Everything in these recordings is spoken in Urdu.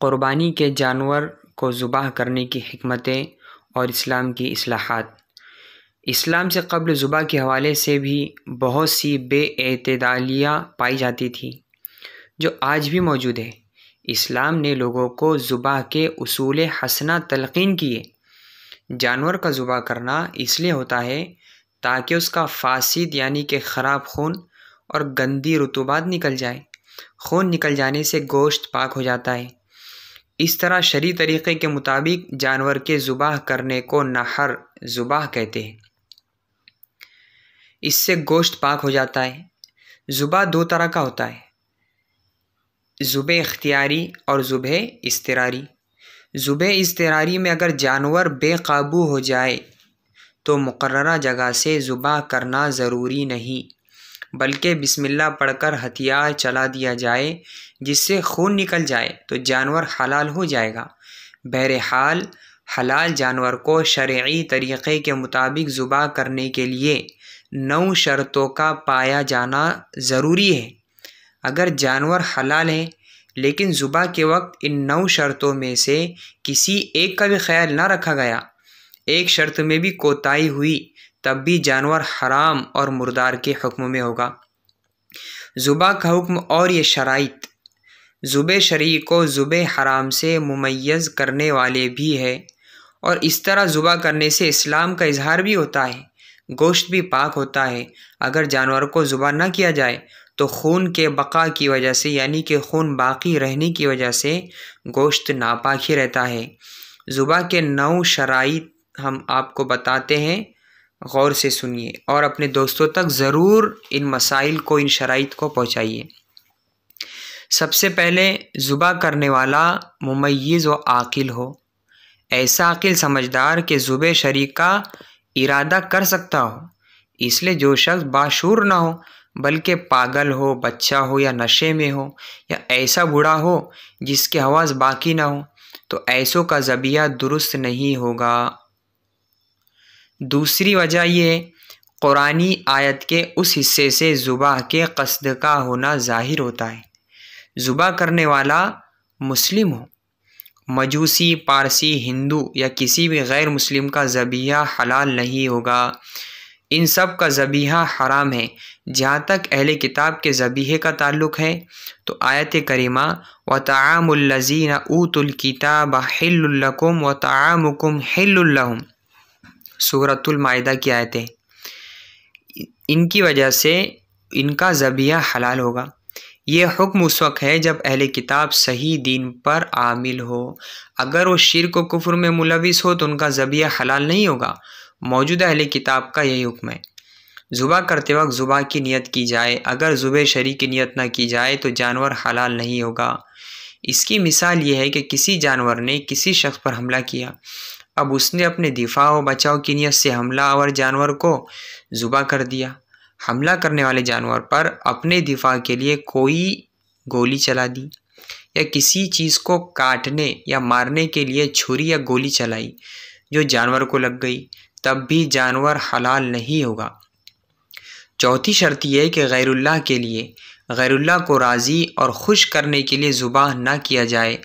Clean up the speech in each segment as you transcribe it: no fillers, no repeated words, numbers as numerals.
قربانی کے جانور کو ذبح کرنے کی حکمتیں اور اسلام کی اصلاحات۔ اسلام سے قبل ذبح کے حوالے سے بھی بہت سی بے اعتدالیاں پائی جاتی تھیں جو آج بھی موجود ہے۔ اسلام نے لوگوں کو ذبح کے اصول حسنہ تلقین کیے۔ جانور کا ذبح کرنا اس لیے ہوتا ہے تاکہ اس کا فاسد یعنی کہ خراب خون اور گندی رطوبات نکل جائے۔ خون نکل جانے سے گوشت پاک ہو جاتا ہے۔ اس طرح شرعی طریقے کے مطابق جانور کے ذبح کرنے کو نحر ذبح کہتے ہیں۔ اس سے گوشت پاک ہو جاتا ہے۔ ذبح دو طرح کا ہوتا ہے، ذبح اختیاری اور ذبح اضطراری۔ ذبح اضطراری میں اگر جانور بے قابو ہو جائے تو مقررہ جگہ سے ذبح کرنا ضروری نہیں، بلکہ بسم اللہ پڑھ کر ہتھیار چلا دیا جائے جس سے خون نکل جائے تو جانور حلال ہو جائے گا۔ بہرحال حلال جانور کو شرعی طریقے کے مطابق ذبح کرنے کے لیے 9 شرطوں کا پایا جانا ضروری ہے۔ اگر جانور حلال ہے لیکن ذبح کے وقت ان 9 شرطوں میں سے کسی ایک کا بھی خیال نہ رکھا گیا، ایک شرط میں بھی کوتاہی ہوئی، تب بھی جانور حرام اور مردار کے حکم میں ہوگا۔ ذبح کا حکم اور یہ شرائط ذبح شرعی کو ذبح حرام سے ممیز کرنے والے بھی ہے، اور اس طرح ذبح کرنے سے اسلام کا اظہار بھی ہوتا ہے، گوشت بھی پاک ہوتا ہے۔ اگر جانور کو ذبح نہ کیا جائے تو خون کے بقا کی وجہ سے یعنی کہ خون باقی رہنے کی وجہ سے گوشت ناپاک ہی رہتا ہے۔ ذبح کے 9 شرائط ہم آپ کو بتاتے ہیں، غور سے سنیے اور اپنے دوستوں تک ضرور ان مسائل کو، ان شرائط کو پہنچائیے۔ سب سے پہلے ذبح کرنے والا ممیز و عاقل ہو، ایسا عاقل سمجھدار کہ ذبح شرعی کا ارادہ کر سکتا ہو۔ اس لیے جو شخص باشعور نہ ہو بلکہ پاگل ہو، بچہ ہو یا نشے میں ہو، یا ایسا بوڑھا ہو جس کے حواس باقی نہ ہو، تو ایسوں کا ذبیحہ درست نہیں ہوگا۔ دوسری وجہ یہ ہے، قرآنی آیت کے اس حصے سے ذبح کے قصد کا ہونا ظاہر ہوتا ہے۔ ذبح کرنے والا مسلم ہو، مجوسی، پارسی، ہندو یا کسی بھی غیر مسلم کا ذبیحہ حلال نہیں ہوگا۔ ان سب کا ذبیحہ حرام ہے۔ جہاں تک اہل کتاب کے ذبیحے کا تعلق ہے تو آیت کریمہ وَطَعَامُ الَّذِينَ أُوتُوا الْكِتَابَ حِلٌّ لَكُمْ وَطَعَامُكُمْ حِلٌّ لَهُمْ سورۃ المائدہ کی آیتیں، ان کی وجہ سے ان کا ذبیحہ حلال ہوگا۔ یہ حکم اس وقت ہے جب اہل کتاب صحیح دین پر عامل ہو۔ اگر وہ شرک و کفر میں ملوث ہو تو ان کا ذبیحہ حلال نہیں ہوگا۔ موجودہ اہل کتاب کا یہی حکم ہے۔ ذبح کرتے وقت ذبح کی نیت کی جائے، اگر ذبح شرعی کی نیت نہ کی جائے تو جانور حلال نہیں ہوگا۔ اس کی مثال یہ ہے کہ کسی جانور نے کسی شخص پر حملہ کیا، اب اس نے اپنے دفاع و بچاؤ کی نیت سے حملہ آور جانور کو ذبح کر دیا۔ حملہ کرنے والے جانور پر اپنے دفاع کے لیے کوئی گولی چلا دی، یا کسی چیز کو کاٹنے یا مارنے کے لیے چھری یا گولی چلائی جو جانور کو لگ گئی، تب بھی جانور حلال نہیں ہوگا۔ چوتھی شرط یہ ہے کہ غیر اللہ کے لیے، غیر اللہ کو راضی اور خوش کرنے کے لیے ذبح نہ کیا جائے،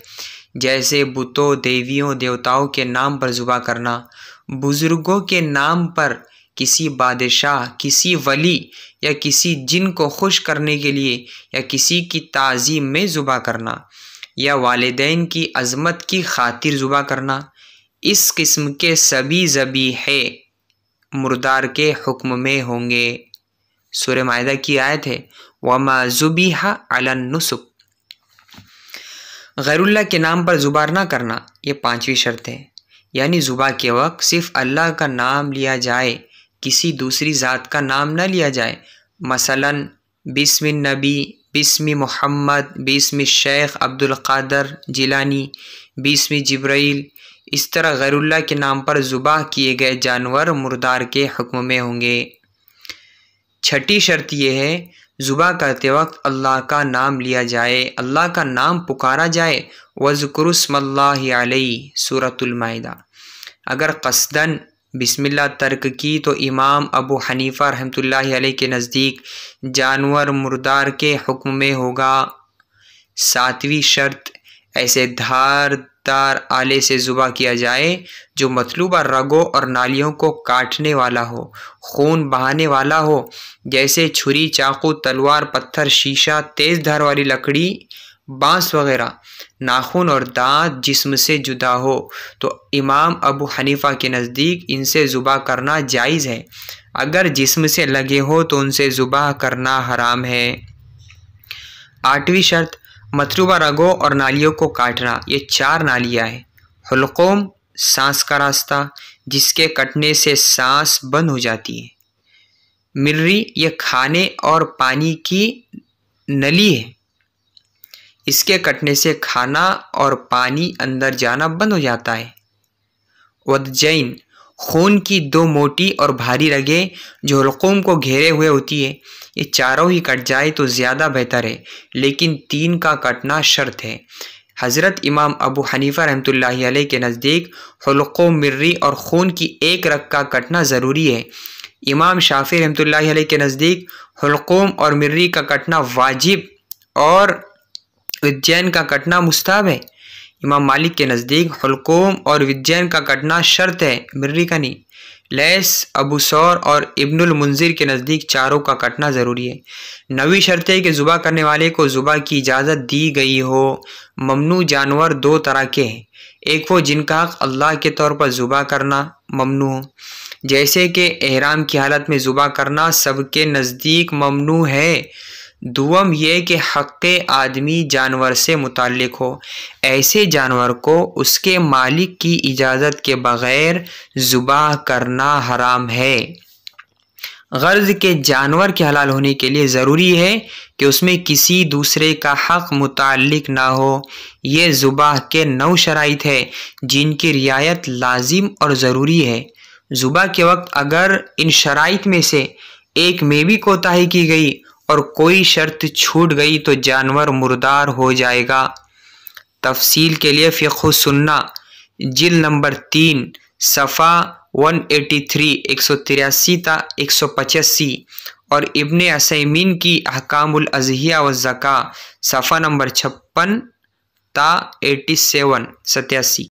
جیسے بتوں، دیویوں، دیوتاؤں کے نام پر ذبح کرنا، بزرگوں کے نام پر کسی بادشاہ، کسی ولی یا کسی جن کو خوش کرنے کے لیے یا کسی کی تعظیم میں ذبح کرنا، یا والدین کی عظمت کی خاطر ذبح کرنا۔ اس قسم کے سبھی ذبیحے مردار کے حکم میں ہوں گے۔ سورہ مائدہ کی آیت ہے وَمَا ذُبِحَ عَلَى النُّسُبِ۔ غیر اللہ کے نام پر ذبح نہ کرنا، یہ 5ویں شرط ہے، یعنی ذبح کے وقت صرف اللہ کا نام لیا جائے، کسی دوسری ذات کا نام نہ لیا جائے، مثلا بسم النبی، بسم محمد، بسم الشیخ عبد القادر جیلانی، بسم جبرائیل۔ اس طرح غیر اللہ کے نام پر ذبح کیے گئے جانور مردار کے حکم میں ہوں گے۔ چھٹی شرط یہ ہے، ذبح کرتے وقت اللہ کا نام لیا جائے، اللہ کا نام پکارا جائے، وَاذْكُرُوا اسْمَ اللَّهِ عَلَيْهِ سورۃ المائدہ۔ اگر قصداً بسم اللہ ترک کی تو امام ابو حنیفہ رحمۃ اللہ علیہ کے نزدیک جانور مردار کے حکم میں ہوگا۔ 7ویں شرط، ایسے دھاردار آلے سے ذبح کیا جائے جو مطلوبہ رگوں اور نالیوں کو کاٹنے والا ہو، خون بہانے والا ہو، جیسے چھری، چاقو، تلوار، پتھر، شیشہ، تیز دھار والی لکڑی، بانس وغیرہ۔ ناخن اور دانت جسم سے جدا ہو تو امام ابو حنیفہ کے نزدیک ان سے ذبح کرنا جائز ہے، اگر جسم سے لگے ہو تو ان سے ذبح کرنا حرام ہے۔ 8ویں شرط مطلوبہ رگوں اور نالیوں کو کاٹنا۔ یہ 4 نالیاں ہیں۔ حلقوم سانس کا راستہ، جس کے کٹنے سے سانس بند ہو جاتی ہے۔ مرری یہ کھانے اور پانی کی نلی ہے، اس کے کٹنے سے کھانا اور پانی اندر جانا بند ہو جاتا ہے۔ ودجین خون کی 2 موٹی اور بھاری رگیں جو حلقوم کو گھیرے ہوئے ہوتی ہے، یہ چاروں ہی کٹ جائے تو زیادہ بہتر ہے، لیکن 3 کا کٹنا شرط ہے۔ حضرت امام ابو حنیفہ رحمۃ اللہ علیہ کے نزدیک حلقوم، مرری اور خون کی 1 رگ کا کٹنا ضروری ہے۔ امام شافعی رحمۃ اللہ علیہ کے نزدیک حلقوم اور مرری کا کٹنا واجب اور ودجین کا کٹنا مستحب ہے۔ امام مالک کے نزدیک حلقوم اور ودجین کا کٹنا شرط ہے، مرری کا نہیں۔ لیث، ابو ثور اور ابن المنذر کے نزدیک چاروں کا کٹنا ضروری ہے۔ 9ویں شرط ہے کہ ذبح کرنے والے کو ذبح کی اجازت دی گئی ہو۔ ممنوع جانور 2 طرح کے ہیں، ایک وہ جن کا حق اللہ کے طور پر ذبح کرنا ممنوع ہو، جیسے کہ احرام کی حالت میں ذبح کرنا سب کے نزدیک ممنوع ہے۔ دوم یہ کہ حق آدمی جانور سے متعلق ہو، ایسے جانور کو اس کے مالک کی اجازت کے بغیر ذبح کرنا حرام ہے۔ غرض کے جانور کے حلال ہونے کے لیے ضروری ہے کہ اس میں کسی دوسرے کا حق متعلق نہ ہو۔ یہ ذبح کے 9 شرائط ہے جن کی رعایت لازم اور ضروری ہے۔ ذبح کے وقت اگر ان شرائط میں سے ایک میں بھی کوتاہی کی گئی اور کوئی شرط چھوٹ گئی تو جانور مردار ہو جائے گا۔ تفصیل کے لیے فقہ السنہ جلد نمبر 3 صفحہ 183 183 تا 185 اور ابن عثیمین کی احکام الاضحیہ والزکاۃ صفحہ نمبر 56 تا 87 87۔